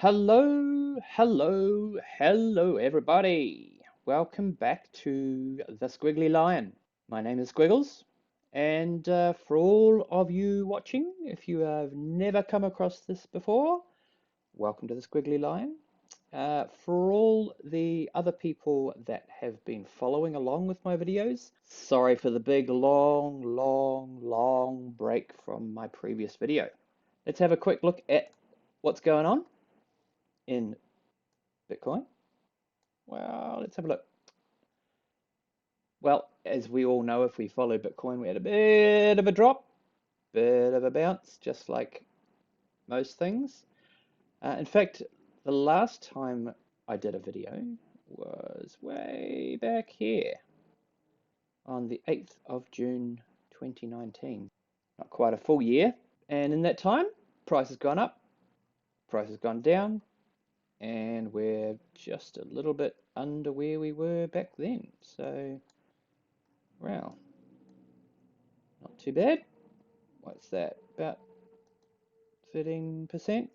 Hello, hello, hello, everybody. Welcome back to the Squiggly Lion. My name is Squiggles, and for all of you watching, if you have never come across this before, welcome to the Squiggly Lion. For all the other people that have been following along with my videos, sorry for the big, long break from my previous video. Let's have a quick look at what's going on in Bitcoin. Well, let's have a look. Well, as we all know, if we follow Bitcoin, we had a bit of a drop, bit of a bounce, just like most things. In fact, the last time I did a video was way back here on the 8th of June 2019. Not quite a full year. And in that time, price has gone up, price has gone down, and we're just a little bit under where we were back then. So, wow, not too bad. What's that? About 13%.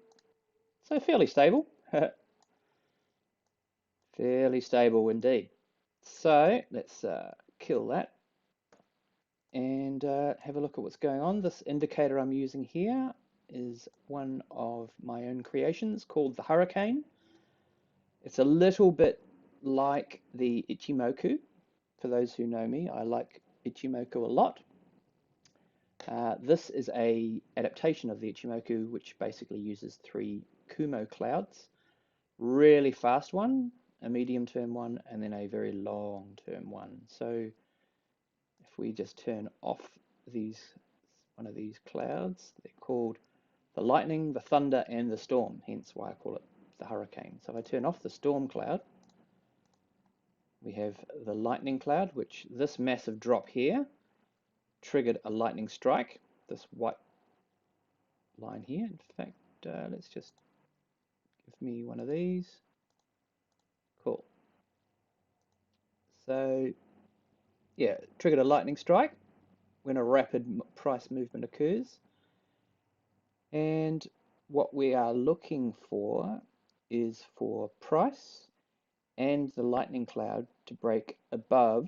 So fairly stable. Fairly stable indeed. So let's kill that and have a look at what's going on. This indicator I'm using here is one of my own creations called the Hurricane. It's a little bit like the Ichimoku. For those who know me, I like Ichimoku a lot. This is a adaptation of the Ichimoku, which basically uses 3 Kumo clouds. Really fast one, a medium-term one, and then a very long-term one. So if we just turn off one of these clouds, they're called the lightning, the thunder, and the storm, hence why I call it the hurricane. So if I turn off the storm cloud, we have the lightning cloud, which this massive drop here triggered a lightning strike, this white line here. In fact, let's just give me one of these. Cool. So yeah, triggered a lightning strike when a rapid price movement occurs. And what we are looking for is for price and the lightning cloud to break above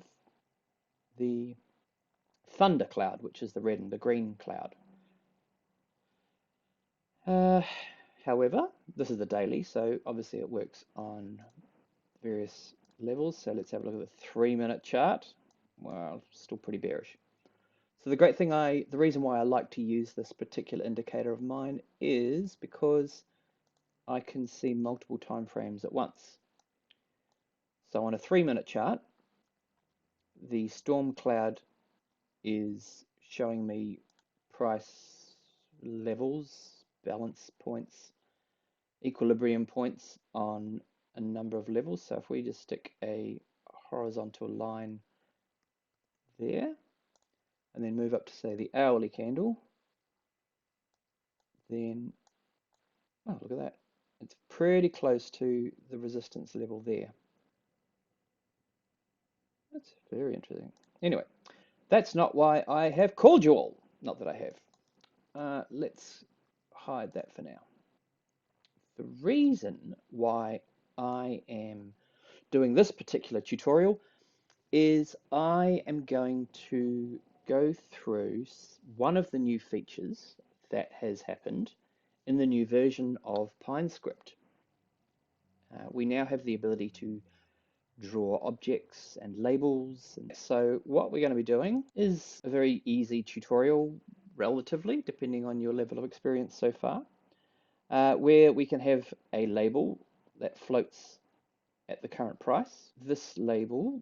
the thunder cloud, which is the red and the green cloud. However, this is the daily, so obviously it works on various levels. So let's have a look at the 3-minute chart. Well, still pretty bearish. So the reason why I like to use this particular indicator of mine is because I can see multiple time frames at once. So on a 3-minute chart, the storm cloud is showing me price levels, balance points, equilibrium points on a number of levels. So if we just stick a horizontal line there and then move up to say the hourly candle, then, oh, look at that. It's pretty close to the resistance level there. That's very interesting. Anyway, that's not why I have called you all. Not that I have. Let's hide that for now. The reason why I am doing this particular tutorial is I am going to go through one of the new features that has happened in the new version of Pinescript. We now have the ability to draw objects and labels. And so what we're going to be doing is a very easy tutorial, relatively, depending on your level of experience so far, where we can have a label that floats at the current price. This label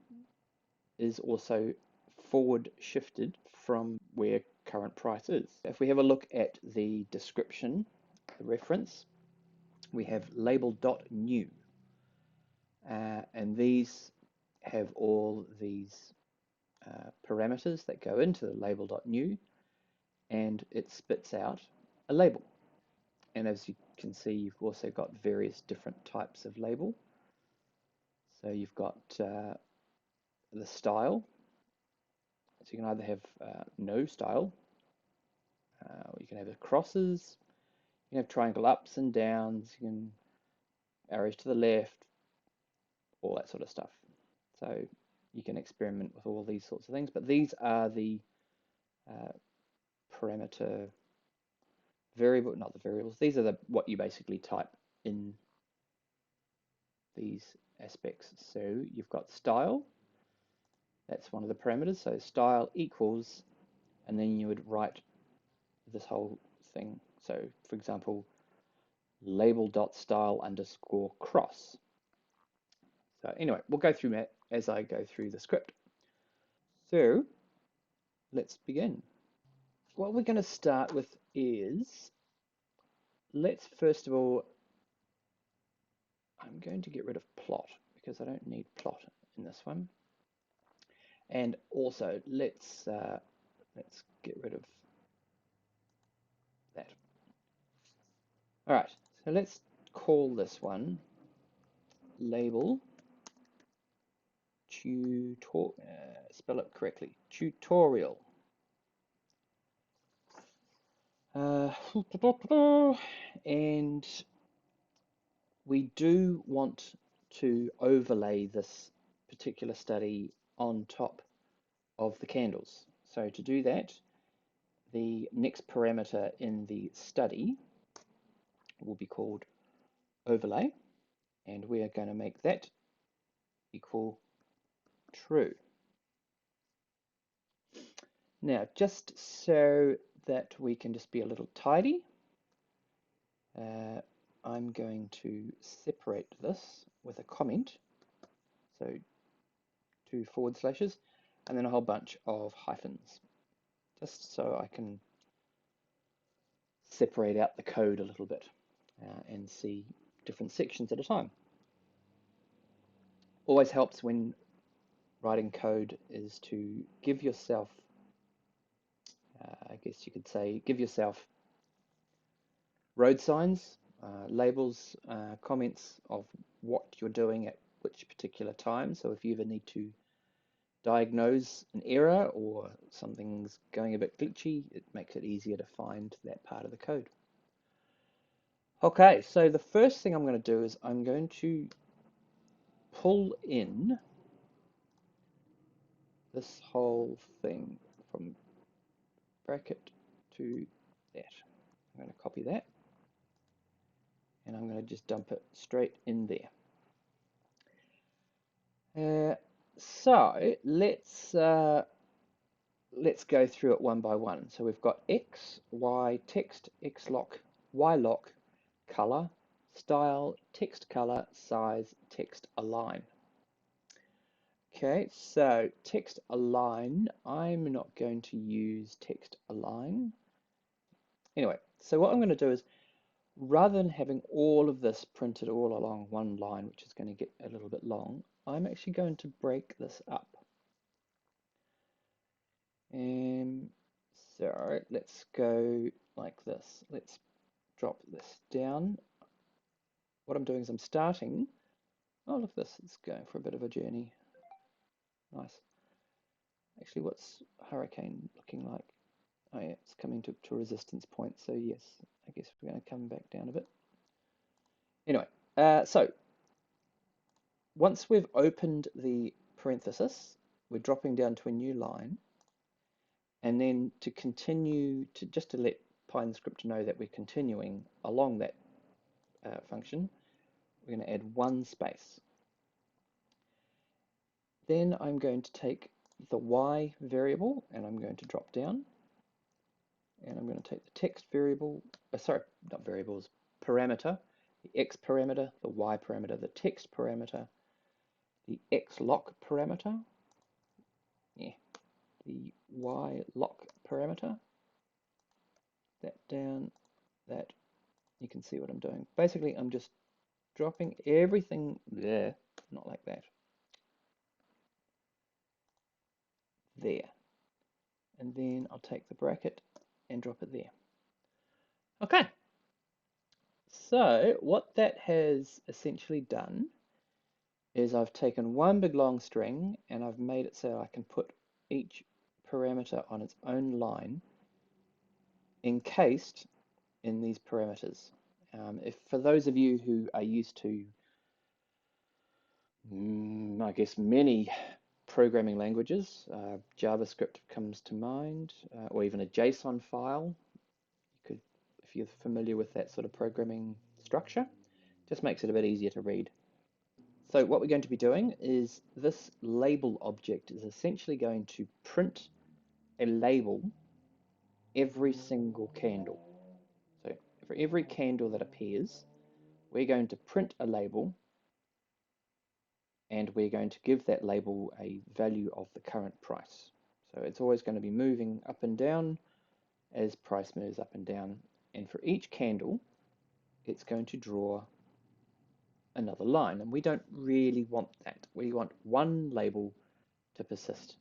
is also forward shifted from where current price is. If we have a look at the description, the reference, we have label.new. And these have all these parameters that go into the label.new, and it spits out a label. And as you can see, you've also got various different types of label. So you've got the style. So you can either have no style, or you can have crosses, you can have triangle ups and downs, you can arrows to the left, all that sort of stuff. So you can experiment with all these sorts of things, but these are the uh, parameter variable, not the variables. These are what you basically type in these aspects. So you've got style, that's one of the parameters. So style equals, and then you would write this whole thing. So for example, label.style underscore cross. So anyway, we'll go through that as I go through the script. So let's begin. What we're going to start with is, let's first of all, I'm going to get rid of plot because I don't need plot in this one. And also let's get rid of that. All right, so let's call this one label spell it correctly, tutorial. And we do want to overlay this particular study on top of the candles. So to do that, the next parameter in the study will be called overlay, and we are going to make that equal true. Now, just so that we can just be a little tidy, I'm going to separate this with a comment. So 2 forward slashes, and then a whole bunch of hyphens, just so I can separate out the code a little bit and see different sections at a time. Always helps when writing code is to give yourself, I guess you could say, give yourself road signs, labels, comments of what you're doing at which particular time. So if you ever need to diagnose an error or something's going a bit glitchy, it makes it easier to find that part of the code. Okay, so the first thing I'm going to do is I'm going to pull in this whole thing from bracket to that. I'm going to copy that, and I'm going to just dump it straight in there. So let's go through it one by one. So we've got X, Y, text, Xlock, YLock, color, style, text color, size, text align. Okay, so text align, I'm not going to use text align. Anyway, so what I'm going to do is, rather than having all of this printed all along one line, which is going to get a little bit long, I'm actually going to break this up. And so let's go like this. Let's drop this down. What I'm doing is I'm starting. Oh, look at this. It's going for a bit of a journey. Nice. Actually, what's Hurricane looking like? Oh yeah, it's coming to a resistance point. So yes, I guess we're going to come back down a bit. Anyway, so once we've opened the parenthesis, we're dropping down to a new line. And then to continue, just to let Pinescript know that we're continuing along that function, we're going to add 1 space. Then I'm going to take the Y variable and I'm going to drop down. And I'm going to take the text variable, sorry, not variables, parameter, the X parameter, the Y parameter, the text parameter, the Xlock parameter, yeah, the YLock parameter, that down, that, you can see what I'm doing. Basically, I'm just dropping everything there, not like that, there. And then I'll take the bracket and drop it there. Okay, so what that has essentially done is I've taken one big long string and I've made it so I can put each parameter on its own line encased in these parameters. If for those of you who are used to I guess many programming languages. JavaScript comes to mind, or even a JSON file. You could, if you're familiar with that sort of programming structure, just makes it a bit easier to read. So what we're going to be doing is this label object is essentially going to print a label every single candle. So for every candle that appears, we're going to print a label and we're going to give that label a value of the current price. So it's always going to be moving up and down as price moves up and down. And for each candle, it's going to draw another line. And we don't really want that. We want one label to persist.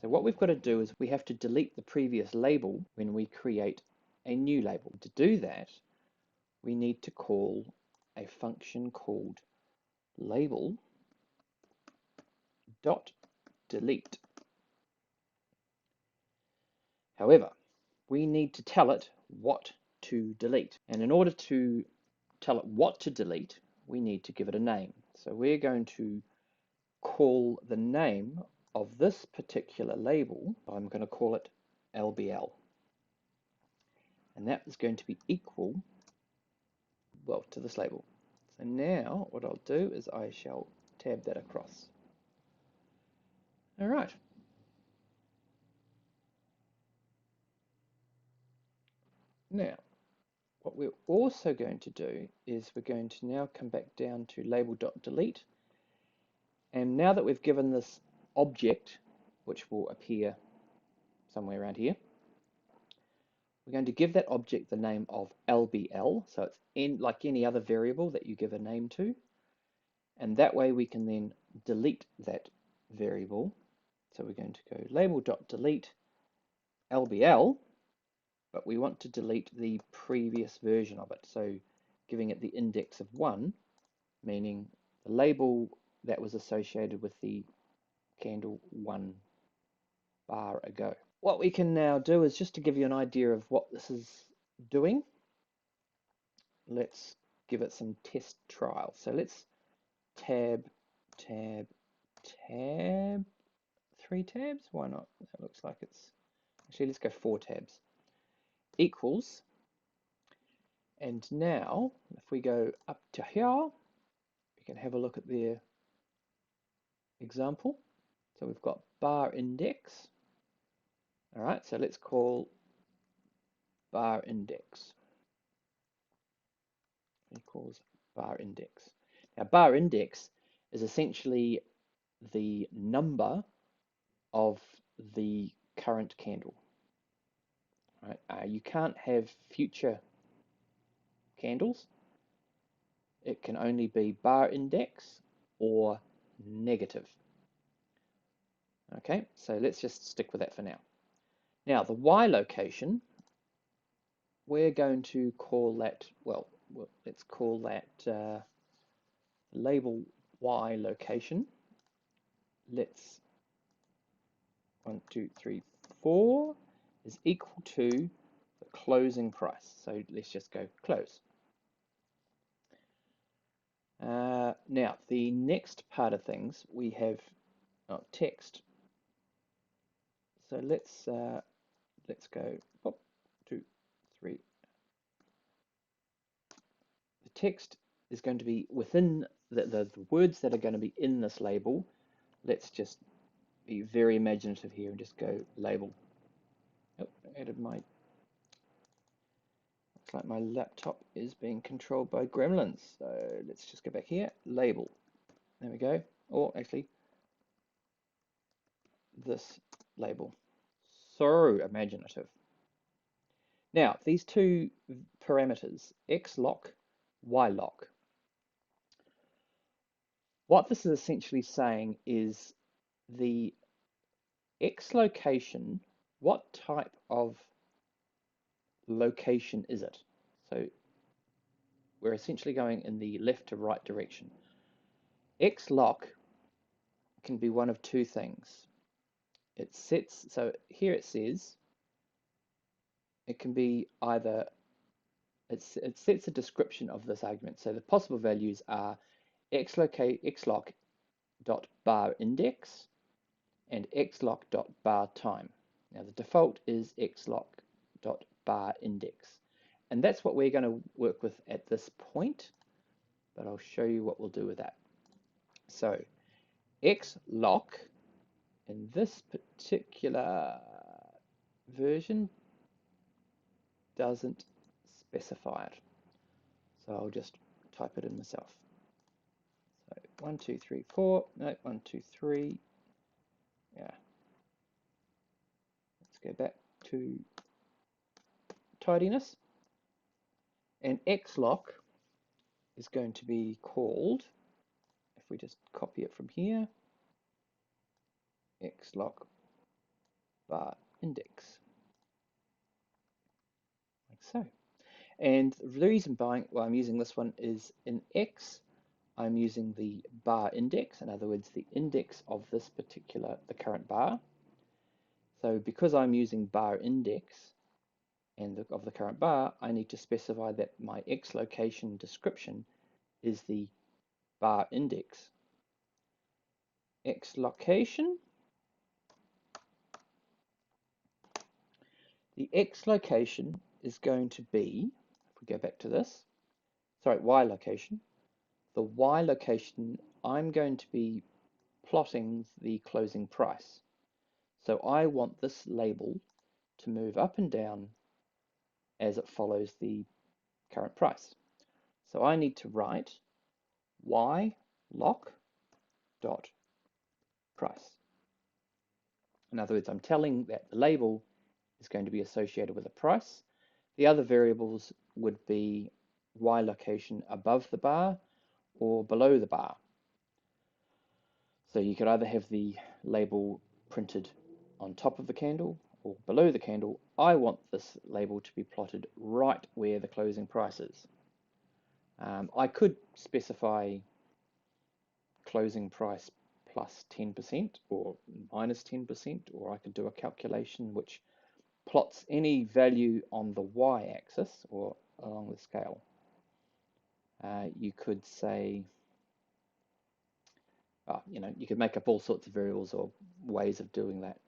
So what we've got to do is we have to delete the previous label when we create a new label. To do that, we need to call a function called label dot delete. However, we need to tell it what to delete. And in order to tell it what to delete, we need to give it a name. So we're going to call the name of this particular label, I'm going to call it LBL. And that is going to be equal, well, to this label. So now what I'll do is I shall tab that across. All right. Now, what we're also going to do is we're going to now come back down to label.delete. And now that we've given this object, which will appear somewhere around here, we're going to give that object the name of LBL. So it's in like any other variable that you give a name to. And that way we can then delete that variable. So we're going to go label.delete LBL, but we want to delete the previous version of it. So giving it the index of 1, meaning the label that was associated with the candle 1 bar ago. What we can now do is just to give you an idea of what this is doing, let's give it some test trials. So let's tab, tab, tab, 3 tabs, why not? That looks like it's, actually let's go 4 tabs, equals, and now if we go up to here, we can have a look at their example. So we've got bar index. All right, so let's call bar index equals bar index. Now bar index is essentially the number of the current candle. Right? You can't have future candles. It can only be bar index or negative. Okay, so let's just stick with that for now. Now the Y location, we're going to call that, well let's call that label Y location. Let's 1, 2, 3, 4 is equal to the closing price. So let's just go close. Now the next part of things we have text. So let's go 1, 2, 3. The text is going to be within the words that are going to be in this label. Let's just be very imaginative here and just go label. Oh, I added my, looks like my laptop is being controlled by gremlins. So let's just go back here, label. There we go. Or actually, this label. So imaginative. Now, these two parameters, xlock, ylock, what this is essentially saying is the X location, what type of location is it? So we're essentially going in the left to right direction. X lock can be one of two things. It sets, so here it says, it can be either, it sets a description of this argument. So the possible values are X lock dot bar index and xlock dot bar time. Now the default is xlock dot bar index, and that's what we're going to work with at this point, but I'll show you what we'll do with that. So xlock in this particular version doesn't specify it, so I'll just type it in myself. So 1 2 3 4, no, 1 2 3, yeah, let's go back to tidiness, and xlock is going to be called, if we just copy it from here, xlock bar index, like so. And the reason why I'm using this one is in X, I'm using the bar index, in other words, the index of this particular, the current bar. So because I'm using bar index and of the current bar, I need to specify that my X location description is the bar index. X location, the X location is going to be, if we go back to this, sorry, Y location. The Y location, I'm going to be plotting the closing price. So I want this label to move up and down as it follows the current price. So I need to write Y lock dot price. In other words, I'm telling that the label is going to be associated with a price. The other variables would be Y location above the bar or below the bar. So you could either have the label printed on top of the candle or below the candle. I want this label to be plotted right where the closing price is. I could specify closing price plus 10% or minus 10%, or I could do a calculation which plots any value on the y-axis or along the scale. You could say, you could make up all sorts of variables or ways of doing that.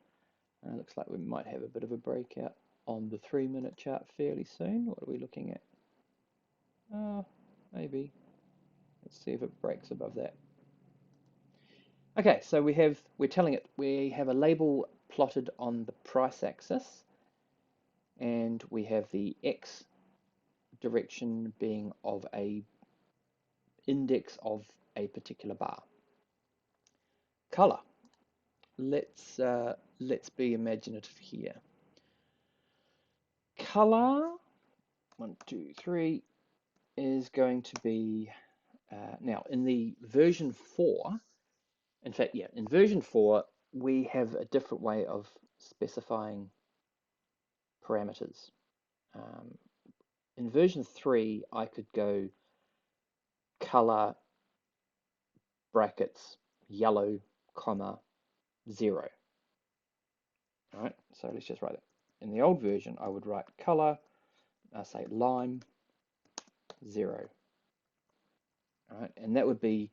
Looks like we might have a bit of a breakout on the 3-minute chart fairly soon. What are we looking at? Maybe. Let's see if it breaks above that. Okay, so we're telling it we have a label plotted on the price axis, and we have the X direction being of a index of a particular bar. Color. Let's be imaginative here. Color 1 2 3 is going to be now in the version 4. In fact, yeah, in version 4 we have a different way of specifying parameters. In version 3, I could go color brackets yellow, comma 0. All right, so let's just write it. In the old version, I would write color, say lime 0. All right, and that would be,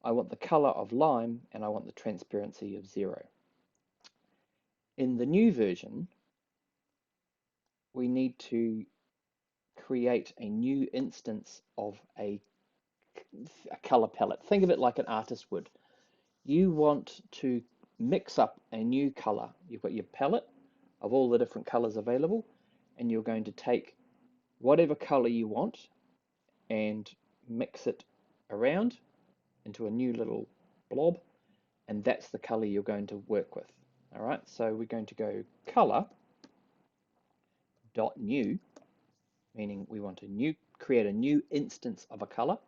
I want the color of lime and I want the transparency of 0. In the new version, we need to create a new instance of a color palette. Think of it like an artist would. You want to mix up a new color. You've got your palette of all the different colors available, and you're going to take whatever color you want and mix it around into a new little blob, and that's the color you're going to work with. All right, so we're going to go color dot new, meaning we want to create a new instance of a color,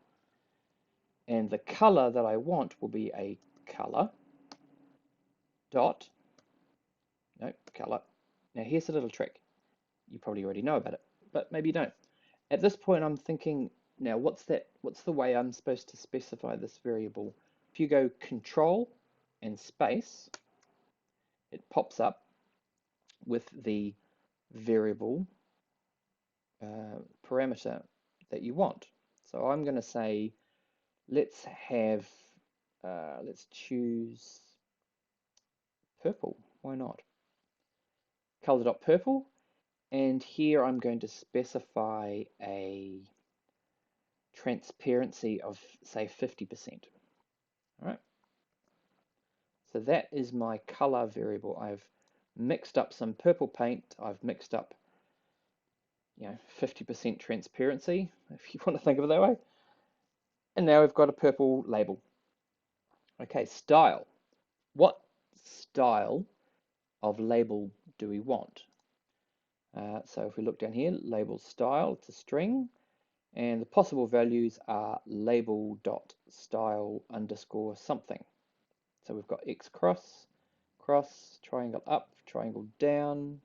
and the color that I want will be a color dot color. Now here's a little trick. You probably already know about it, but maybe you don't. At this point, I'm thinking, now what's the way I'm supposed to specify this variable? If you go Control and space, it pops up with the variable parameter that you want. So I'm going to say, let's have let's choose purple. Why not? Color.purple. And here I'm going to specify a transparency of, say, 50%. All right. So that is my color variable. I've mixed up some purple paint. I've mixed up, 50% transparency, if you want to think of it that way. And now we've got a purple label. Okay, style. What style of label do we want? So if we look down here, label style, it's a string, and the possible values are label.style underscore something. So we've got X cross, cross, triangle up, triangle down,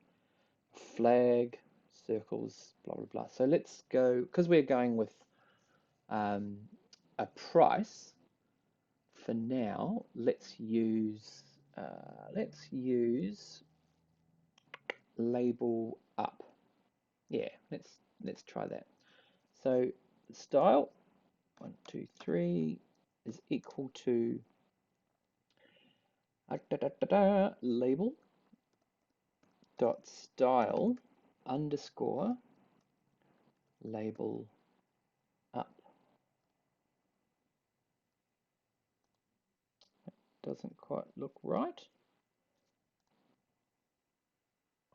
flag, circles, blah, blah, blah. So let's go, because we're going with a price, for now, let's use label up. Yeah, let's try that. So style 1, 2, 3 is equal to label dot style underscore label up. Doesn't quite look right.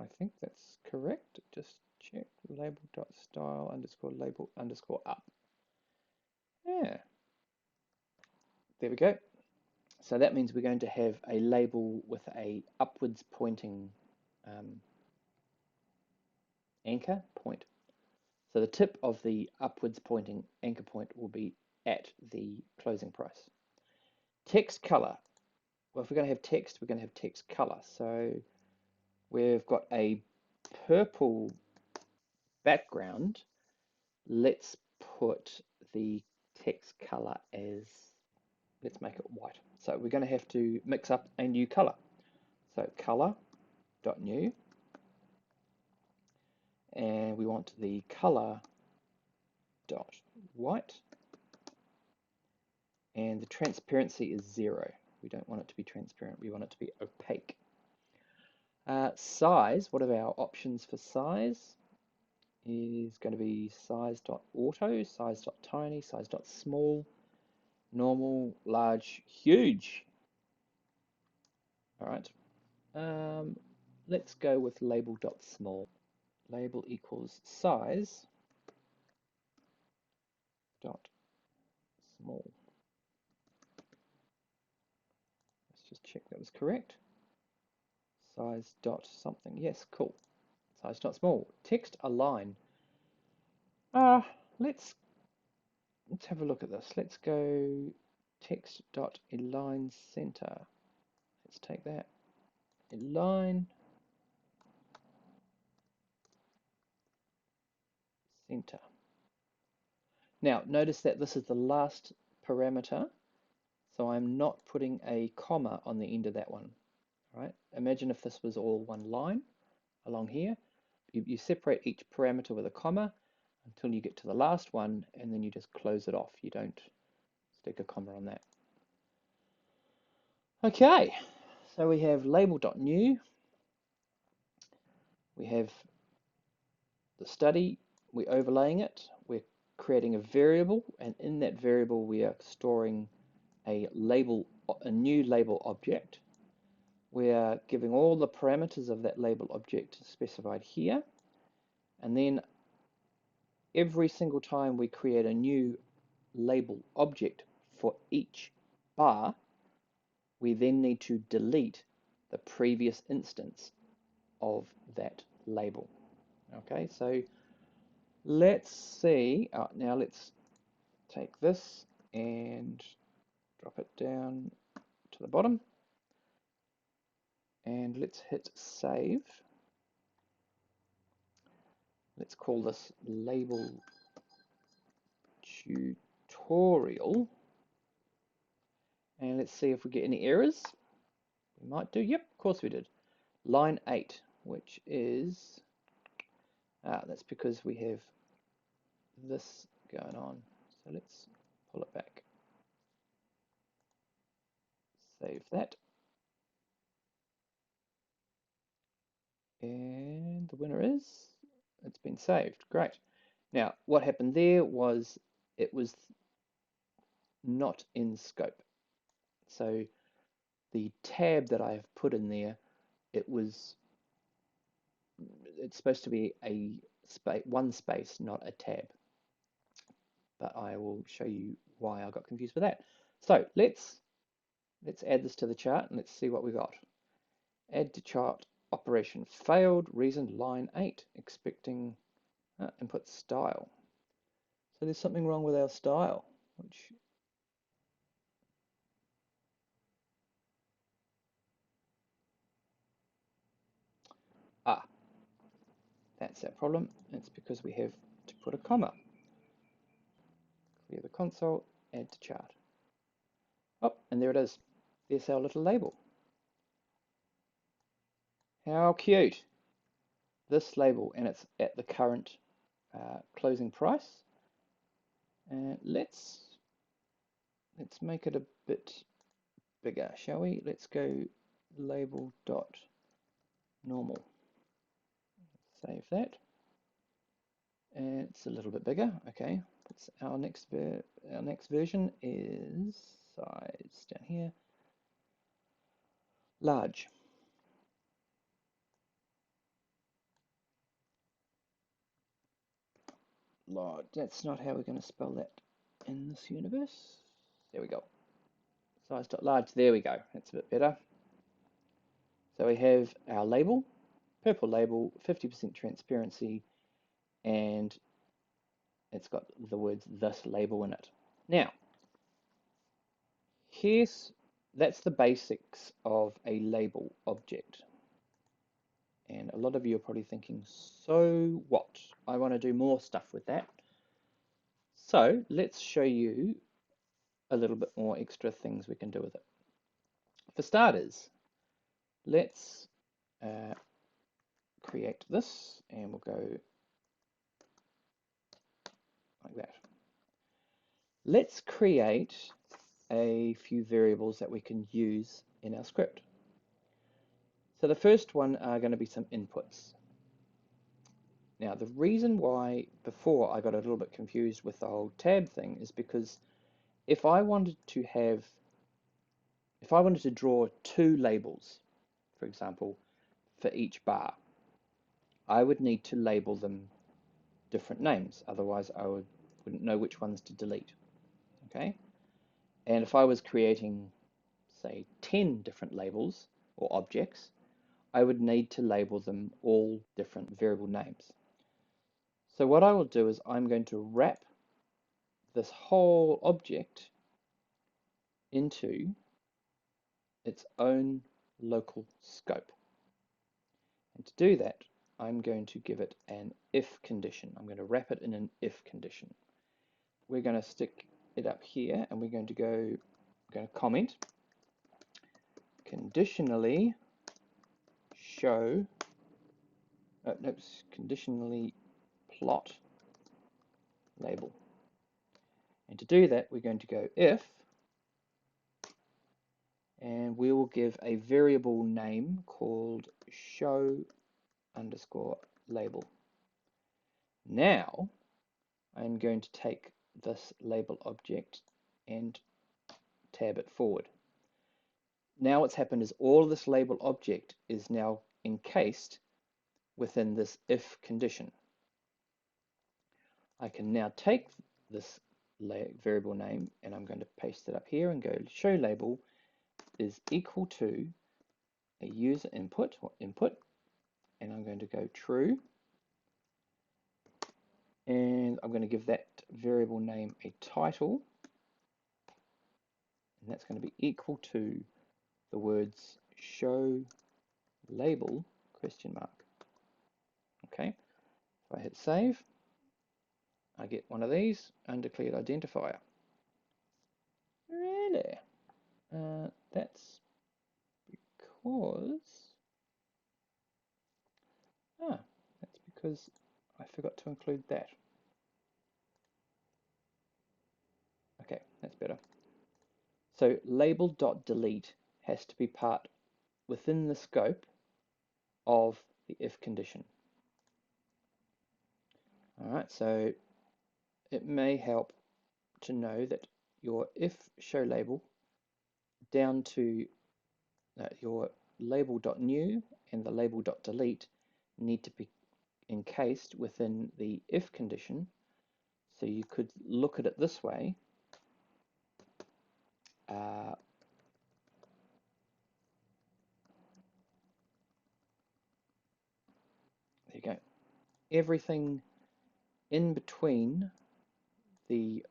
I think that's correct. Just check label dot style underscore label underscore up. Yeah, there we go. So that means we're going to have a label with a upwards pointing anchor point. So the tip of the upwards pointing anchor point will be at the closing price. Text color. Well, if we're going to have text, we're going to have text color. So we've got a purple background. Let's put the text color as, let's make it white. So we're going to have to mix up a new color. So color.new, and we want the color dot white, and the transparency is 0. We don't want it to be transparent, we want it to be opaque. Size, what are our options for size? Is going to be size.auto, size.tiny, size.small, normal, large, huge. All right. Let's go with label.small. Label equals size dot small. Let's just check that was correct. Size dot something. Yes, cool. Size dot small. Text align. Let's have a look at this. Let's go text dot align center. Let's take that. Align center. Now notice that this is the last parameter, so I'm not putting a comma on the end of that one. All right. Imagine if this was all one line along here. You separate each parameter with a comma until you get to the last one, and then you just close it off. You don't stick a comma on that. Okay, so we have label.new. We have the study. We're overlaying it. We're creating a variable, and in that variable we are storing a new label object. We are giving all the parameters of that label object specified here, and then every single time we create a new label object for each bar, we then need to delete the previous instance of that label. Okay, so let's see. Now let's take this and drop it down to the bottom, and let's hit save. Let's call this label tutorial, and let's see if we get any errors. We might do. Yep, of course we did. Line 8, which is that's because we have this going on. So let's pull it back. Save that. And the winner is, it's been saved. Great. Now, what happened there was it was not in scope. So the tab that I have put in there, it's supposed to be a one space, not a tab. But I will show you why I got confused with that. So let's add this to the chart and let's see what we got. Add to chart operation failed, reason line 8, expecting input style. So there's something wrong with our style, which that's our problem. It's because we have to put a comma. Clear the console, add to chart. Oh, and there it is. There's our little label. How cute. This label, and it's at the current closing price. And let's make it a bit bigger, shall we? Let's go label dot normal. Save that. And it's a little bit bigger. Okay. It's our next version is size down here. Large. Large. That's not how we're going to spell that in this universe. There we go. Size.large. There we go. That's a bit better. So we have our label, purple label, 50% transparency, and it's got the words this label in it. Now, that's the basics of a label object. And a lot of you are probably thinking, so what? I want to do more stuff with that. So let's show you a little bit more extra things we can do with it. For starters, let's create this, and we'll go like that. Let's create a few variables that we can use in our script. So the first one are going to be some inputs. Now, the reason why before I got a little bit confused with the whole tab thing is because if I wanted to draw two labels, for example, for each bar, I would need to label them different names. Otherwise, I wouldn't know which ones to delete. Okay? And if I was creating, say, 10 different labels or objects, I would need to label them all different variable names. So what I will do is I'm going to wrap this whole object into its own local scope. And to do that, I'm going to give it an if condition. I'm going to wrap it in an if condition. We're going to stick it up here, and we're going to comment conditionally show, conditionally plot label. And to do that, we're going to go if, and we will give a variable name called show underscore label. Now, I'm going to take this label object and tab it forward. Now what's happened is all of this label object is now encased within this if condition. I can now take this variable name, and I'm going to paste it up here and go show label is equal to a user input, and I'm going to go true, and I'm going to give that variable name a title, and that's going to be equal to the words show label question mark. Okay, if I hit save, I get one of these undeclared identifier. Really? That's because I forgot to include that. Okay, that's better. So label.delete has to be part within the scope of the if condition. All right, so it may help to know that your if show label down to your label.new and the label.delete need to be encased within the if condition. So you could look at it this way. There you go. Everything in between the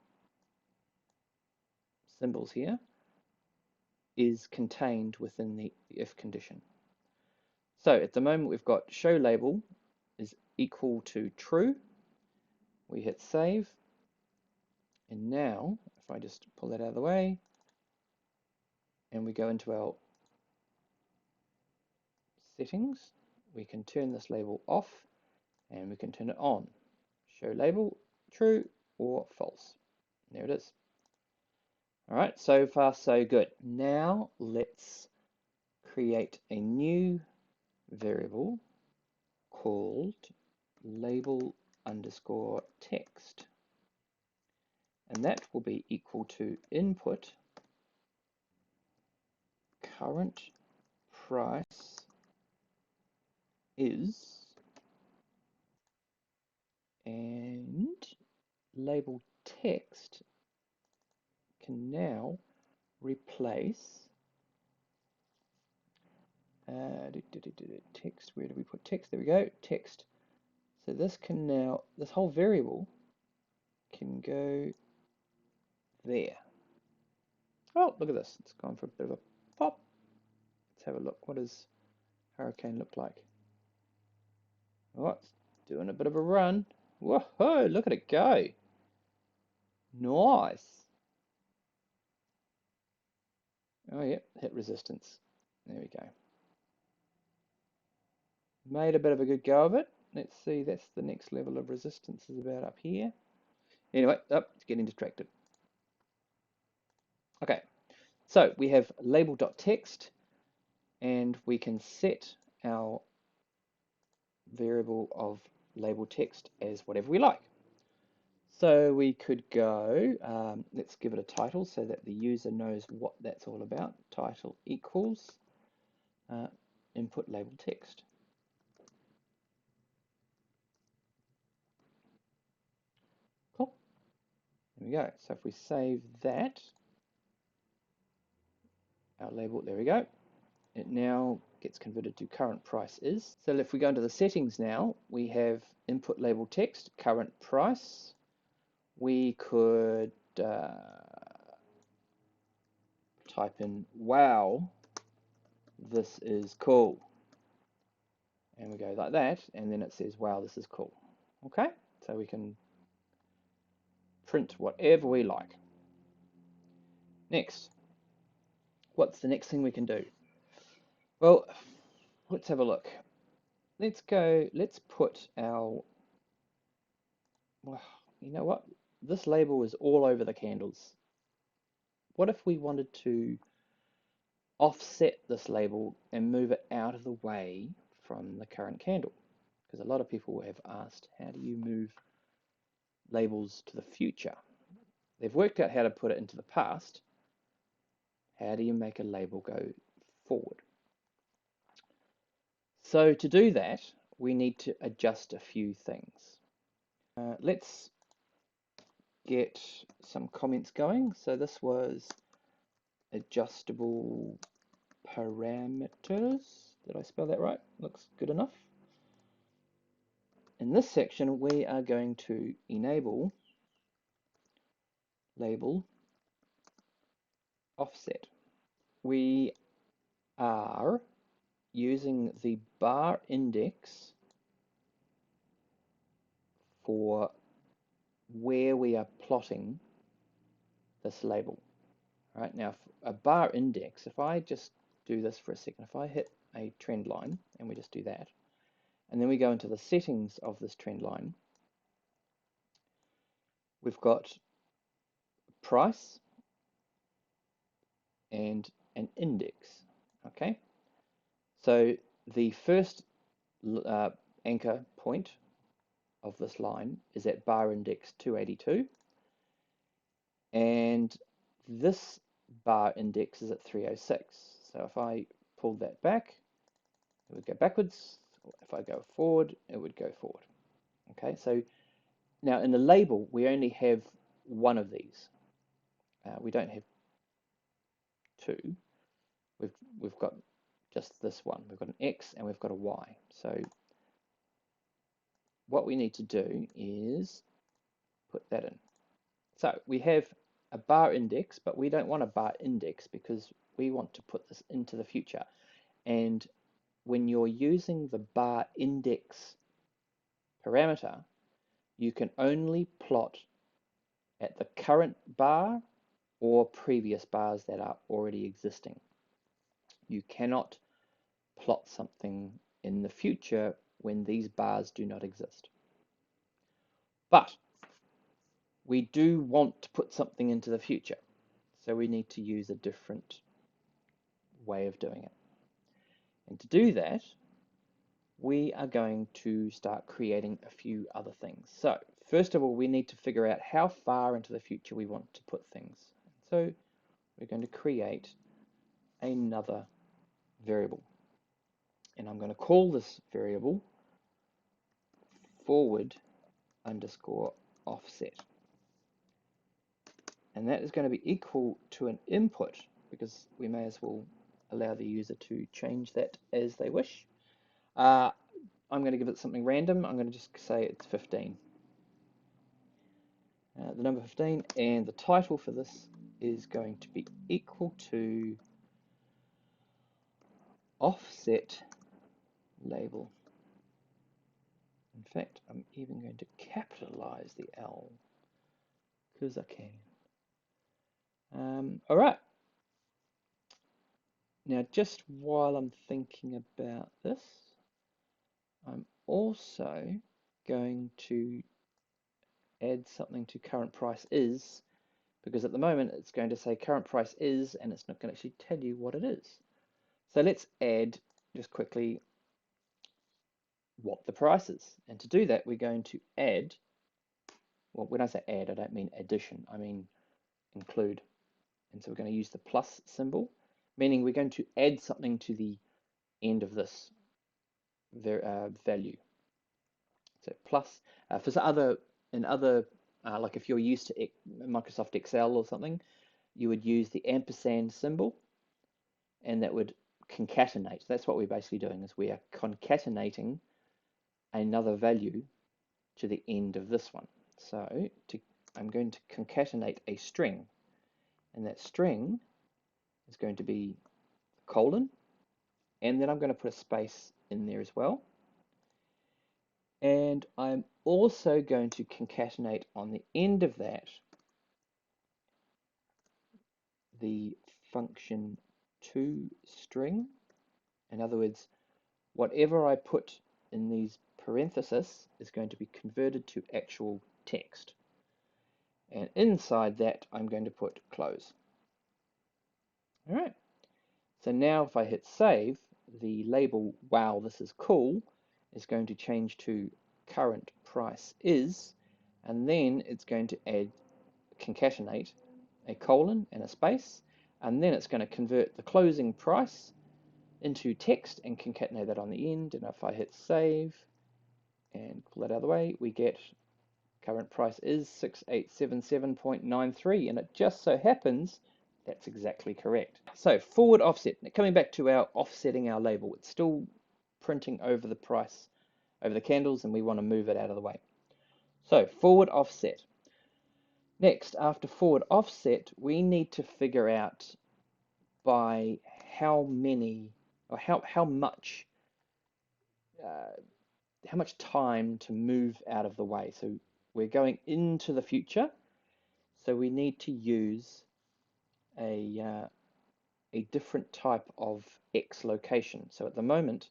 symbols here is contained within the if condition. So at the moment we've got show label is equal to true. We hit save. And now, if I just pull that out of the way, and we go into our settings, we can turn this label off, and we can turn it on. Show label, true or false. There it is. All right, so far so good. Now let's create a new variable called label underscore text. And that will be equal to input current price is, and label text can now replace text. Where do we put text? There we go, text. So this can now, this whole variable can go there. Oh, look at this. It's gone for a bit of a pop. Let's have a look. What does Hurricane look like? Oh, it's doing a bit of a run. Whoa, look at it go. Nice. Oh, yeah, hit resistance. There we go. Made a bit of a good go of it. Let's see, that's the next level of resistance is about up here. Anyway, it's getting distracted. Okay, so we have label.text, and we can set our variable of label text as whatever we like. So we could go, let's give it a title so that the user knows what that's all about. Title equals input label text. Cool. There we go. So if we save that, our label, there we go. It now gets converted to current price is. So if we go into the settings now, we have input label text, current price. We could type in, wow, this is cool. And we go like that, and then it says, wow, this is cool. Okay, so we can print whatever we like. Next, what's the next thing we can do? Well, let's have a look. Let's put our, well, you know what? This label is all over the candles. What if we wanted to offset this label and move it out of the way from the current candle? Because a lot of people have asked, how do you move labels to the future? They've worked out how to put it into the past. How do you make a label go forward? So to do that, we need to adjust a few things. Let's get some comments going. So this was adjustable parameters. Did I spell that right? Looks good enough. In this section, we are going to enable label offset. We are using the bar index for where we are plotting this label. All right, now a bar index, if I just do this for a second, if I hit a trend line and we just do that, and then we go into the settings of this trend line, we've got price and an index. Okay, so the first anchor point of this line is at bar index 282, and this bar index is at 306. So if I pulled that back, it would go backwards. If I go forward, it would go forward. Okay, so now in the label, we only have one of these. We don't have two. We've got just this one. We've got an X and we've got a Y. So what we need to do is put that in. So we have a bar index, but we don't want a bar index because we want to put this into the future. And when you're using the bar index parameter, you can only plot at the current bar or previous bars that are already existing. You cannot plot something in the future when these bars do not exist. But we do want to put something into the future, so we need to use a different way of doing it. And to do that, we are going to start creating a few other things. So first of all, we need to figure out how far into the future we want to put things. So we're going to create another variable. And I'm going to call this variable forward underscore offset. And that is going to be equal to an input, because we may as well allow the user to change that as they wish. I'm going to give it something random. I'm going to just say it's 15. The number 15, and the title for this is going to be equal to offset label. In fact, I'm even going to capitalize the L because I can. All right. Now, just while I'm thinking about this, I'm also going to add something to current price is, because at the moment it's going to say current price is, and it's not going to actually tell you what it is. So let's add just quickly what the price is. And to do that, we're going to add, well, when I say add, I don't mean addition, I mean include. And so we're going to use the plus symbol, meaning we're going to add something to the end of this value. So plus, for some other, like if you're used to Microsoft Excel or something, you would use the ampersand symbol, and that would concatenate. That's what we're basically doing, is we are concatenating another value to the end of this one. So I'm going to concatenate a string, and that string is going to be colon, and then I'm going to put a space in there as well. And I'm also going to concatenate on the end of that the function toString. In other words, whatever I put in these parentheses is going to be converted to actual text. And inside that, I'm going to put close. All right. So now if I hit save, the label, wow, this is cool, is going to change to current price is, and then it's going to add, concatenate a colon and a space, and then it's going to convert the closing price into text and concatenate that on the end. And if I hit save and pull that out of the way, we get current price is 6877.93, and it just so happens that's exactly correct. So forward offset. Now coming back to our offsetting our label, it's still printing over the price, over the candles, and we want to move it out of the way. So forward offset. Next, after forward offset, we need to figure out by how many, or how much time to move out of the way. So we're going into the future, so we need to use a different type of X location. So at the moment,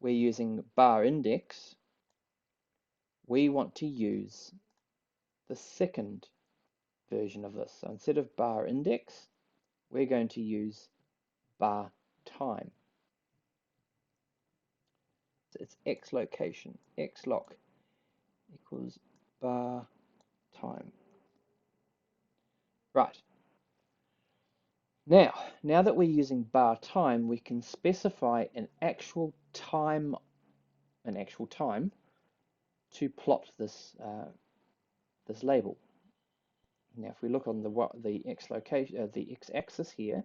we're using bar index. We want to use the second version of this. So instead of bar index, we're going to use bar time. So it's x location, x loc equals bar time. Right. Now that we're using bar time, we can specify an actual time to plot this this label. Now, if we look on the x location, the x-axis here,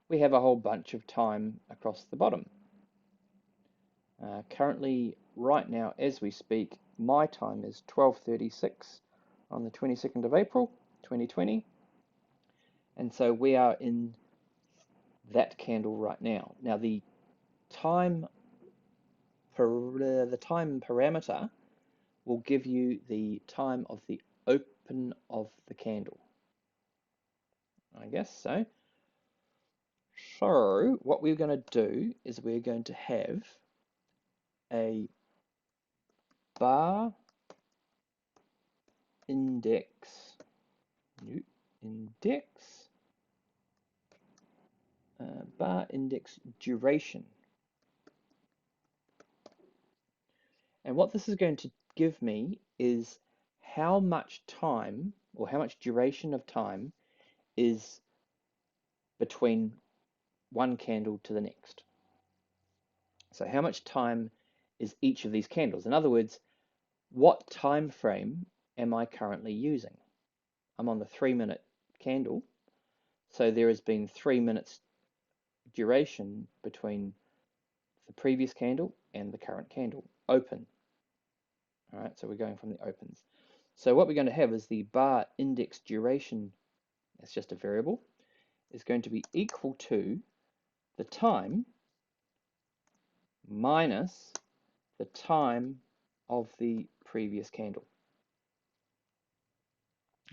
we have a whole bunch of time across the bottom. Currently, right now, as we speak, my time is 12:36 on the 22nd of April, 2020, and so we are in that candle right now. Now, the time parameter will give you the time of the open of the candle. I guess so. So what we're going to do is we're going to have a bar index bar index duration. And what this is going to give me is how much time or how much duration of time is between one candle to the next. So how much time is each of these candles? In other words, what time frame am I currently using? I'm on the 3-minute candle, so there has been 3 minutes duration between the previous candle and the current candle, open. All right, so we're going from the opens. So what we're going to have is the bar index duration, that's just a variable, is going to be equal to the time minus the time of the previous candle.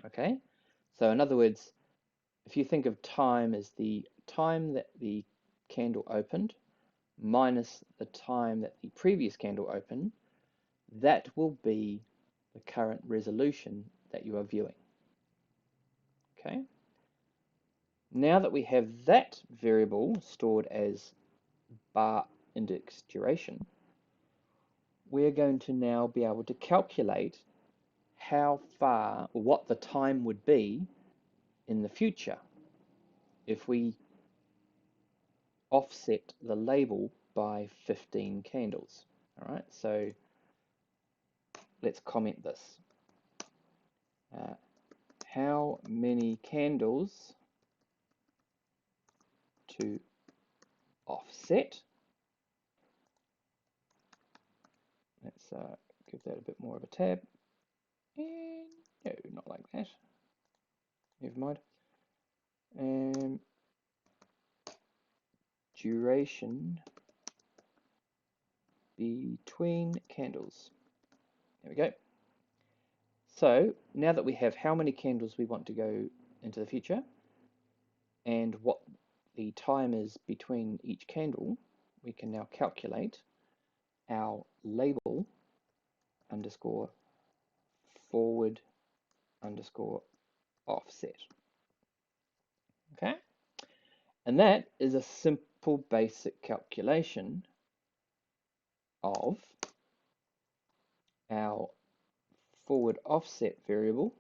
Okay, so in other words, if you think of time as the time that the candle opened minus the time that the previous candle opened, that will be the current resolution that you are viewing. Okay. Now that we have that variable stored as bar index duration, we're going to now be able to calculate how far, or what the time would be in the future if we offset the label by 15 candles. All right, so let's comment this. How many candles to offset? Let's give that a bit more of a tab. And no, not like that. Never mind. Duration between candles. There we go. So now that we have how many candles we want to go into the future and what the time is between each candle, we can now calculate our label underscore forward underscore offset. Okay, and that is a simple basic calculation of our forward offset variable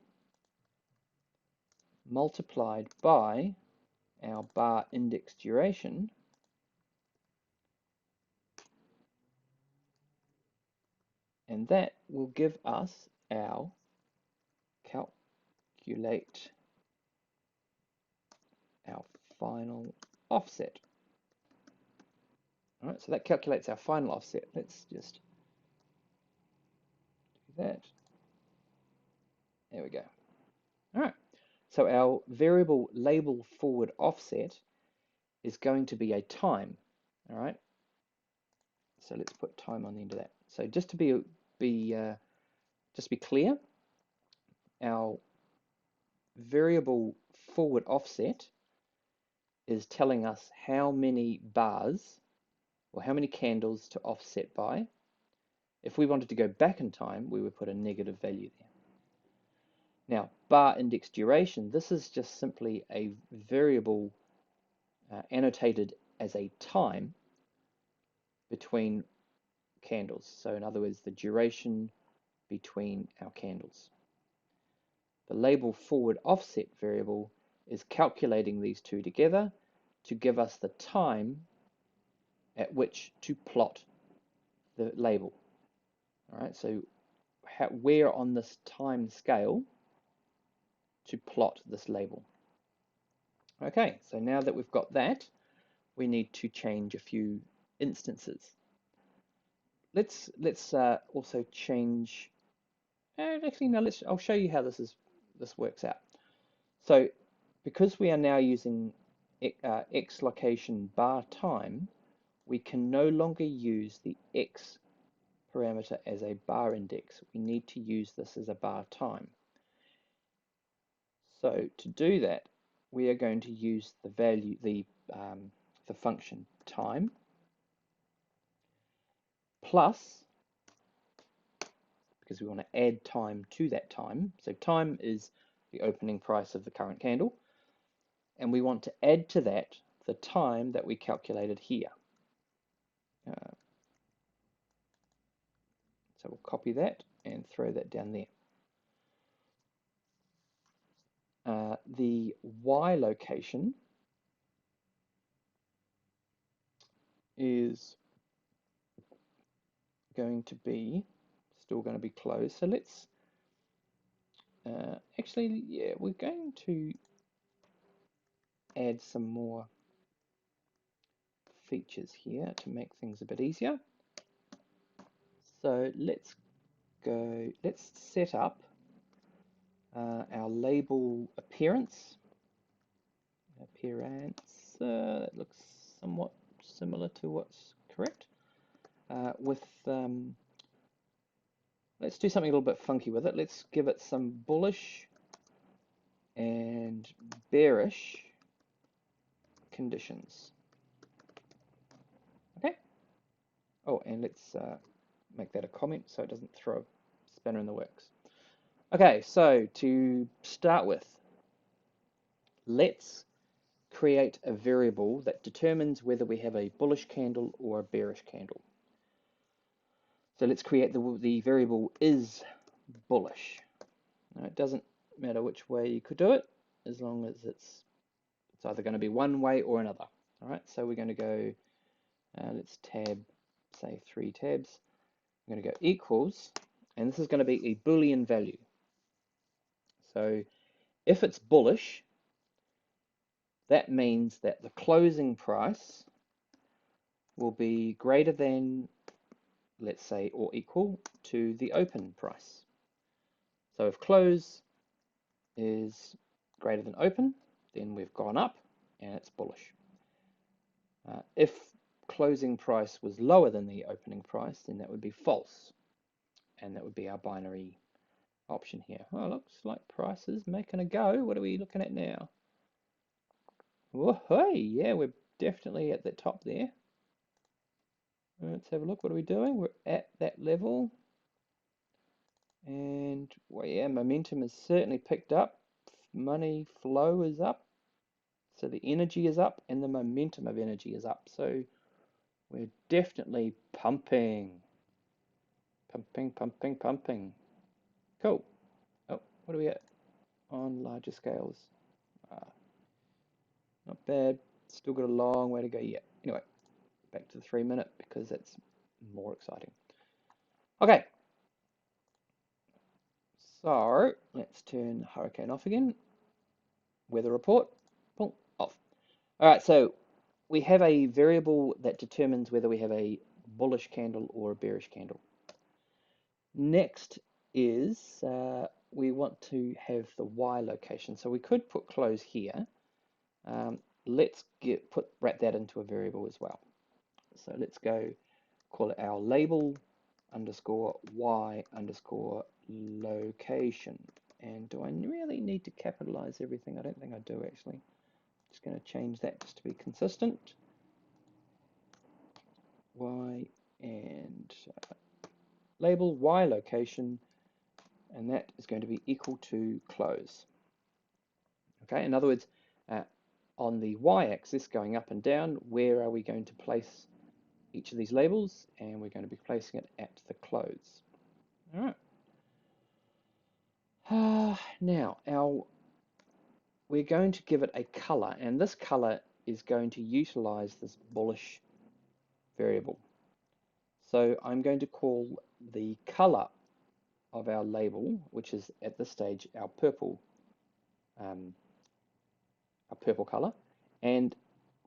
multiplied by our bar index duration and that will give us our calculate our final offset. All right, so that calculates our final offset. Let's just do that. There we go. All right, so our variable label forward offset is going to be a time. All right, so let's put time on the end of that. So just to be clear, our variable forward offset is telling us how many bars or how many candles to offset by. If we wanted to go back in time, we would put a negative value there. Now, bar index duration, this is just simply a variable annotated as a time between candles. So in other words, the duration between our candles. The label forward offset variable is calculating these two together to give us the time at which to plot the label. All right, so where on this time scale to plot this label. Okay, so now that we've got that, we need to change a few instances. Let's also change. Actually, no. I'll show you how this works out. So, because we are now using x location bar time, we can no longer use the x parameter as a bar index. We need to use this as a bar time. So to do that, we are going to use the value, the function time plus, because we want to add time to that time. So time is the opening price of the current candle, and we want to add to that the time that we calculated here. So we'll copy that and throw that down there. The Y location is going to be still going to be closed. So let's actually, yeah, we're going to add some more features here to make things a bit easier. So let's set up our label appearance. That looks somewhat similar to what's correct. Let's do something a little bit funky with it. Let's give it some bullish and bearish conditions. Okay. Oh, and let's make that a comment so it doesn't throw a spanner in the works. Okay, so to start with, let's create a variable that determines whether we have a bullish candle or a bearish candle. So let's create the variable is bullish. Now, it doesn't matter which way you could do it, as long as it's either going to be one way or another. All right, so we're going to go, let's tab, say 3 tabs. I'm going to go equals, and this is going to be a Boolean value. So if it's bullish, that means that the closing price will be greater than, let's say, or equal to the open price. So if close is greater than open, then we've gone up and it's bullish. If closing price was lower than the opening price, then that would be false, and that would be our binary option here. Oh, looks like price is making a go. What are we looking at now? Oh, hey, yeah, we're definitely at the top there. Let's have a look. What are we doing? We're at that level. And, well, yeah, momentum has certainly picked up. Money flow is up. So the energy is up and the momentum of energy is up. So we're definitely pumping. Pumping, pumping, pumping. Cool. Oh, what are we at on larger scales? Not bad. Still got a long way to go yet. Anyway, back to the 3-minute because that's more exciting. Okay. So let's turn Hurricane off again. Weather report. Boom, off. All right, so we have a variable that determines whether we have a bullish candle or a bearish candle. Next is we want to have the Y location. So we could put close here. Let's wrap that into a variable as well. So let's go call it our label underscore Y underscore location. And do I really need to capitalize everything? I don't think I do actually. Just going to change that just to be consistent. Y and label Y location, and that is going to be equal to close. Okay, in other words, on the y-axis going up and down, where are we going to place each of these labels? And we're going to be placing it at the close. All right. Now, we're going to give it a color, and this color is going to utilize this bullish variable. So I'm going to call the color of our label, which is at this stage our purple color, and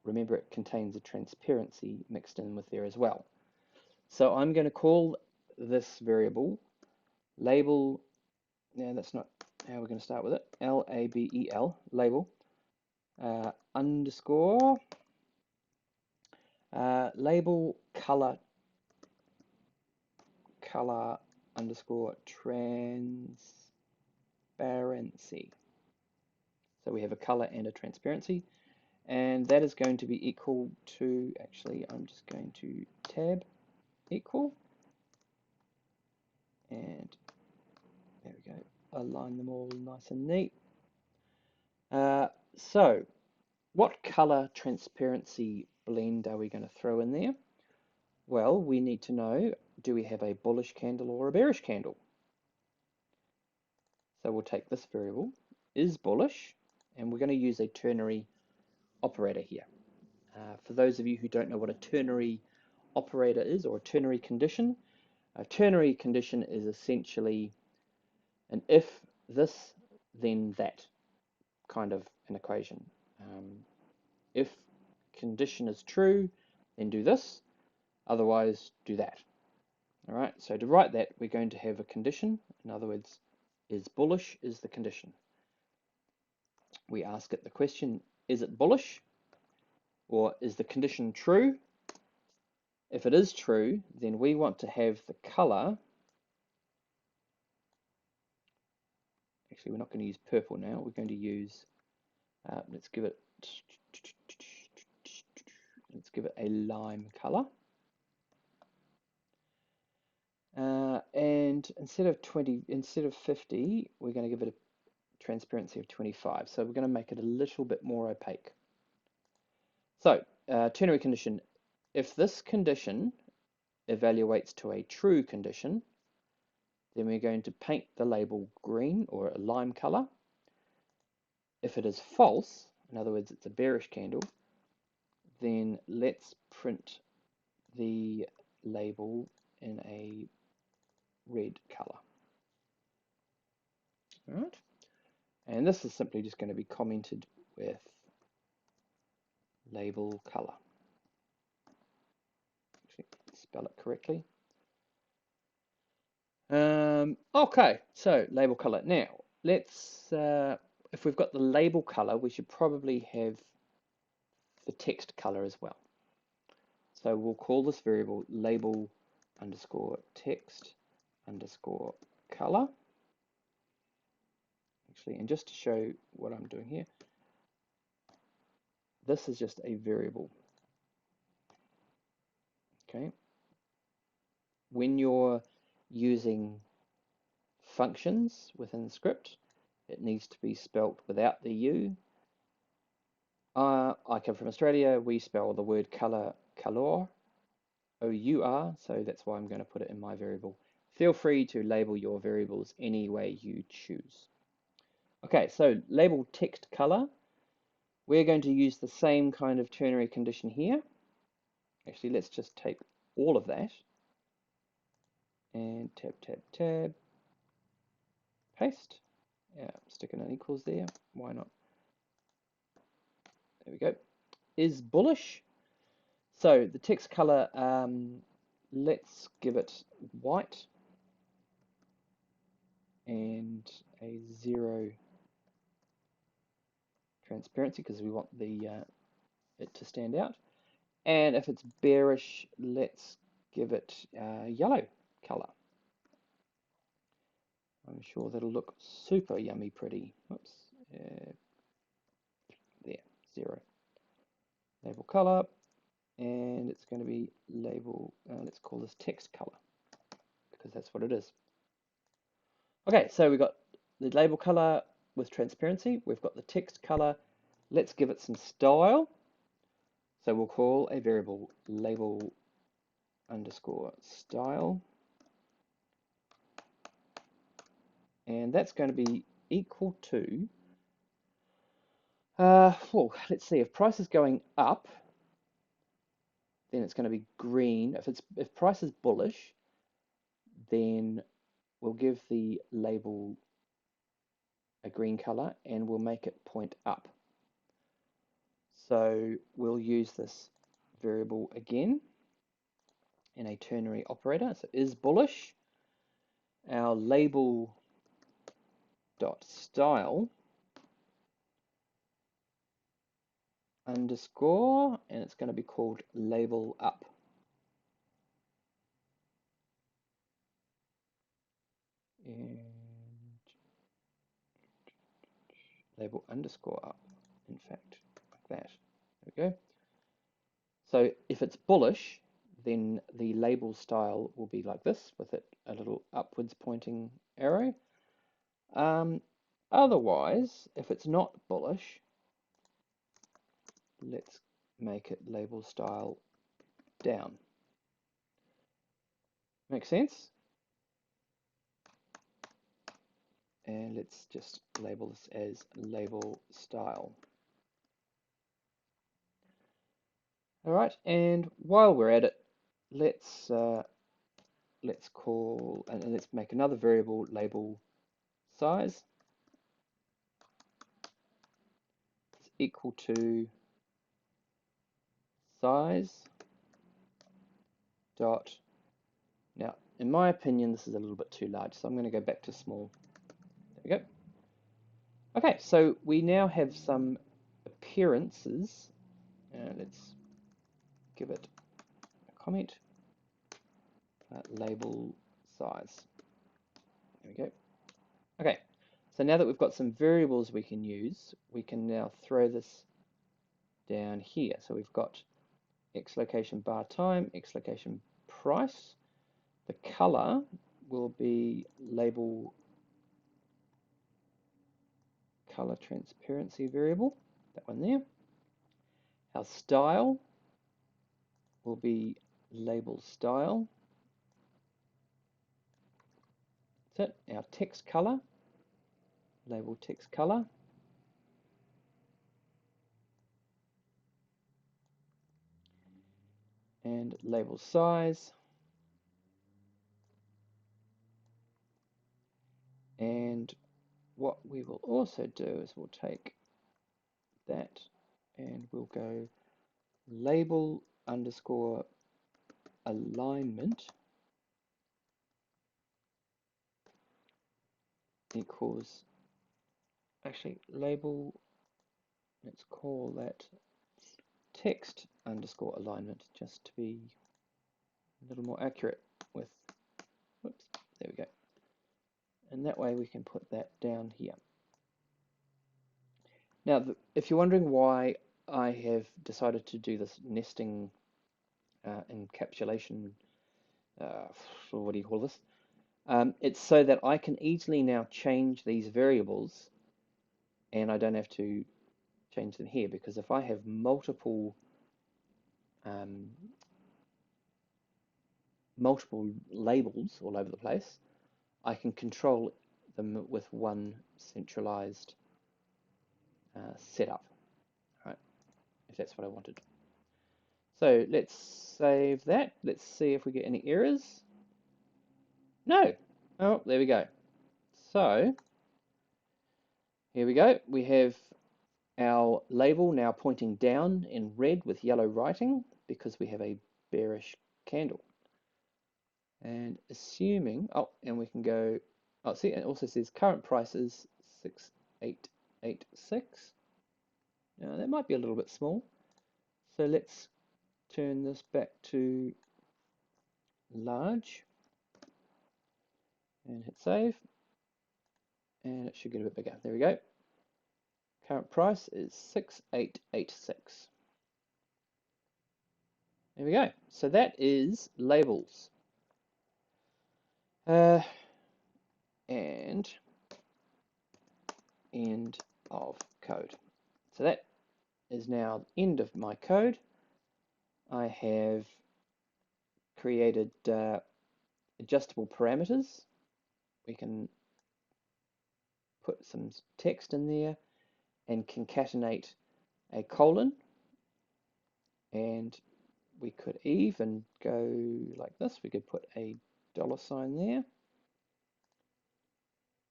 remember it contains a transparency mixed in with there as well. So I'm going to call this variable label. Now that's not how we're going to start with it. Label, label, underscore, label color underscore transparency. So we have a color and a transparency, and that is going to be equal to, actually I'm just going to tab equal, and there we go, align them all nice and neat. So what color transparency blend are we going to throw in there? Well, we need to know, do we have a bullish candle or a bearish candle? So we'll take this variable, is bullish, and we're going to use a ternary operator here. For those of you who don't know what a ternary operator is, or a ternary condition, a ternary condition is essentially an if this, then that kind of an equation. If condition is true, then do this, otherwise do that. All right, so to write that, we're going to have a condition. In other words, is bullish is the condition. We ask it the question, is it bullish? Or is the condition true? If it is true, then we want to have the color. Actually, we're not going to use purple now. We're going to use, let's give it a lime color. And instead of 50, we're going to give it a transparency of 25. So we're going to make it a little bit more opaque. So, ternary condition. If this condition evaluates to a true condition, then we're going to paint the label green or a lime color. If it is false, in other words, it's a bearish candle, then let's print the label in a red color. All right, and this is simply just going to be commented with label color. Actually, spell it correctly. Okay, so label color. Now, let's, if we've got the label color, we should probably have the text color as well. So we'll call this variable label underscore text underscore color. Actually, and just to show what I'm doing here, this is just a variable. Okay. When you're using functions within the script, it needs to be spelt without the U. I come from Australia. We spell the word color, color, O-U-R, so that's why I'm going to put it in my variable. Feel free to label your variables any way you choose. Okay, so label text color. We're going to use the same kind of ternary condition here. Actually, let's just take all of that and tab, tab, tab, paste. Yeah, stick an equals there. Why not? There we go. Is bullish. So the text color, let's give it white and a 0 transparency because we want the it to stand out. And if it's bearish, let's give it yellow color. I'm sure that'll look super yummy pretty. Oops. There, 0. Label color, and it's going to be label, let's call this text color because that's what it is. Okay, so we've got the label color with transparency, we've got the text color let's give it some style. So we'll call a variable label underscore style. And that's going to be equal to, well, let's see, if price is going up, then it's going to be green. If price is bullish, then we'll give the label a green color and we'll make it point up. So we'll use this variable again in a ternary operator. So is bullish, our label dot style underscore, and it's going to be called label up. And label underscore up, in fact, like that. There we go. So if it's bullish, then the label style will be like this, with it a little upwards pointing arrow. Otherwise, if it's not bullish, let's make it label style down. Make sense? And let's just label this as label style. All right, and while we're at it, let's call and let's make another variable label size. It's equal to size dot. Now, in my opinion, this is a little bit too large, so I'm going to go back to small. There we go. Okay, so we now have some appearances. Let's give it a comment. Label size. There we go. Okay, so now that we've got some variables we can use, we can now throw this down here. So we've got X location bar time, X location price. The color will be label color transparency variable, that one there. Our style will be label style. That's it. Our text color, label text color. And label size. And what we will also do is we'll take that and we'll go label underscore alignment equals, actually label, let's call that text underscore alignment, just to be a little more accurate with, whoops, there we go. And that way we can put that down here. Now, if you're wondering why I have decided to do this nesting encapsulation, what do you call this? It's so that I can easily now change these variables and I don't have to change them here, because if I have multiple labels all over the place, I can control them with one centralized setup, right? If that's what I wanted. So let's save that. Let's see if we get any errors. No. Oh, there we go. So here we go. We have our label now pointing down in red with yellow writing because we have a bearish candle. And assuming, oh, and we can go, oh, see, it also says current price is 6886. Now that might be a little bit small. So let's turn this back to large and hit save. And it should get a bit bigger. There we go. Current price is 6886. There we go. So that is labels. And end of code. So that is now the end of my code. I have created adjustable parameters. We can put some text in there and concatenate a colon, and we could even go like this. We could put a $sign there,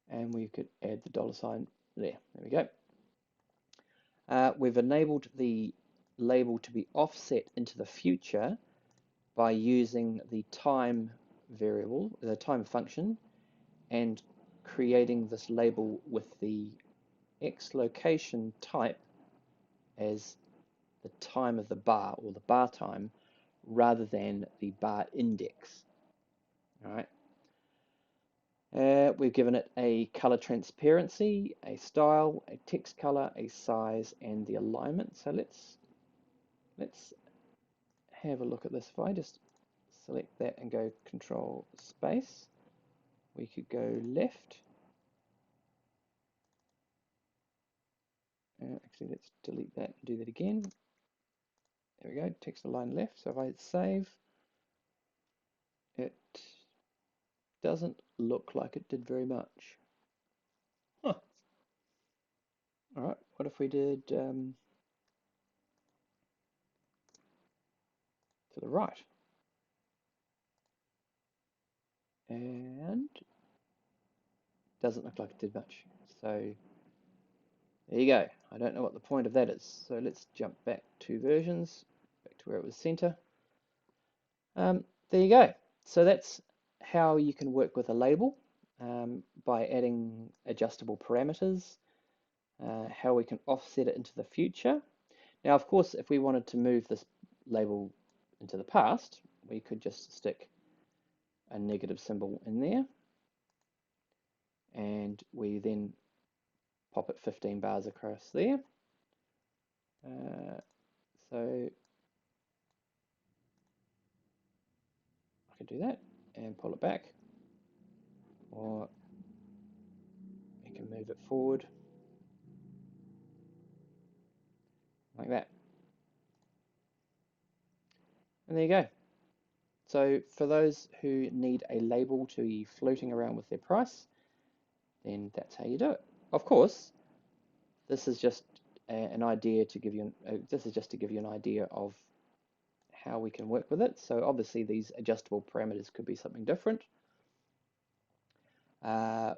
and we could add the $sign there. There we go. We've enabled the label to be offset into the future by using the time variable, the time function, and creating this label with the X location type as the time of the bar, or the bar time, rather than the bar index. All right. We've given it a color transparency, a style, a text color, a size, and the alignment. So let's have a look at this. If I just select that and go Control Space, we could go left. Actually, let's delete that and do that again. There we go, text align left. So if I hit save, it doesn't look like it did very much. Huh. All right, what if we did to the right? And doesn't look like it did much. So there you go. I don't know what the point of that is. So let's jump back 2 versions, back to where it was center. There you go. So that's how you can work with a label by adding adjustable parameters, how we can offset it into the future. Now, of course, if we wanted to move this label into the past, we could just stick a negative symbol in there, and we then pop it 15 bars across there. So I can do that and pull it back, or we can move it forward like that. And there you go. So for those who need a label to be floating around with their price, then that's how you do it. Of course, this is just an idea to give you an idea of how we can work with it. So obviously these adjustable parameters could be something different. The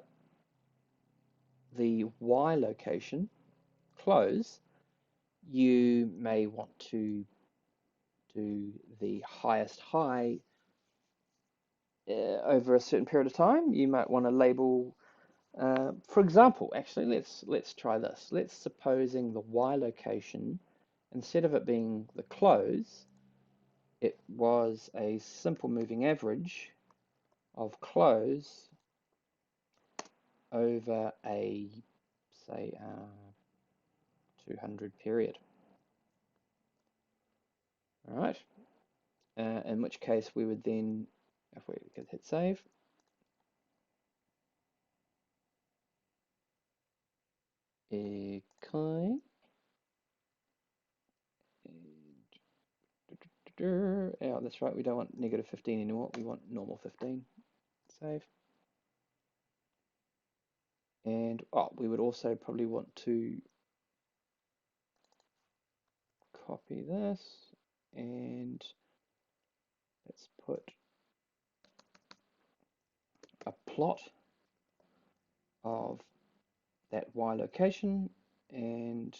Y location, close, you may want to do the highest high over a certain period of time. You might want to label, for example, actually, let's try this. Let's supposing the Y location, instead of it being the close, it was a simple moving average of close over a, say, 200 period. All right. In which case we would then, if we could hit save, okay. Oh, that's right, we don't want negative 15 anymore, we want normal 15. Save. And we would also probably want to copy this, and let's put a plot of that Y location, and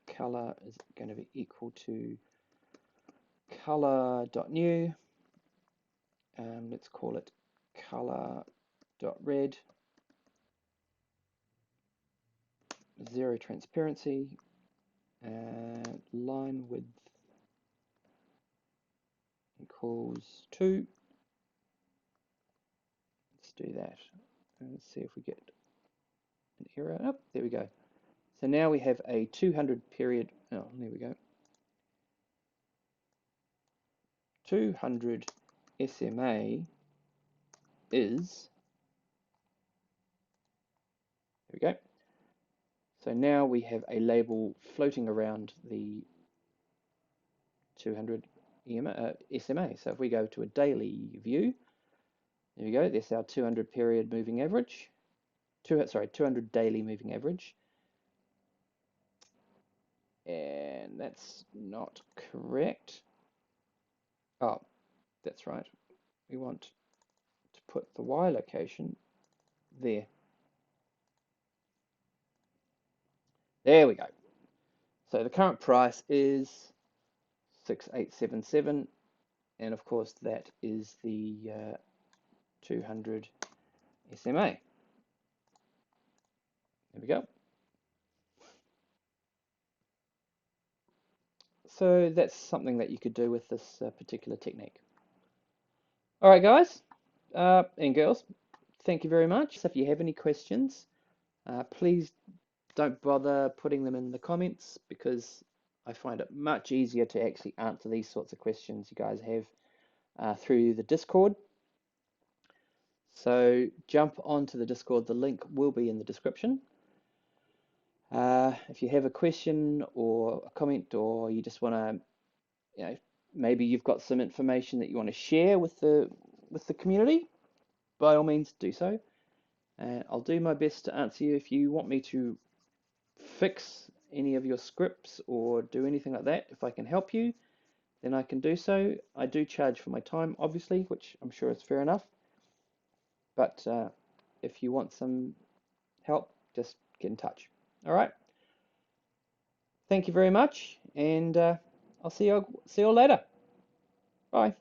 color is going to be equal to color.new. Let's call it color.red, 0 transparency, line width equals 2. Let's do that. And let's see if we get an error. Oh, there we go. So now we have a 200 period. Oh, there we go. 200 SMA is, there we go, So now we have a label floating around the 200 SMA. So if we go to a daily view, there we go, there's our 200 period moving average, 200 daily moving average. And that's not correct. Oh, that's right. We want to put the Y location there. There we go. So the current price is 6877, and of course that is the 200 SMA. There we go. So that's something that you could do with this particular technique. All right, guys and girls, thank you very much. If you have any questions, please don't bother putting them in the comments, because I find it much easier to actually answer these sorts of questions you guys have through the Discord. So jump onto the Discord. The link will be in the description. If you have a question or a comment, or you just want to, maybe you've got some information that you want to share with the community, by all means do so. I'll do my best to answer you. If you want me to fix any of your scripts or do anything like that, if I can help you, then I can do so. I do charge for my time, obviously, which I'm sure is fair enough. But if you want some help, just get in touch. All right. Thank you very much, and I'll see you all later. Bye.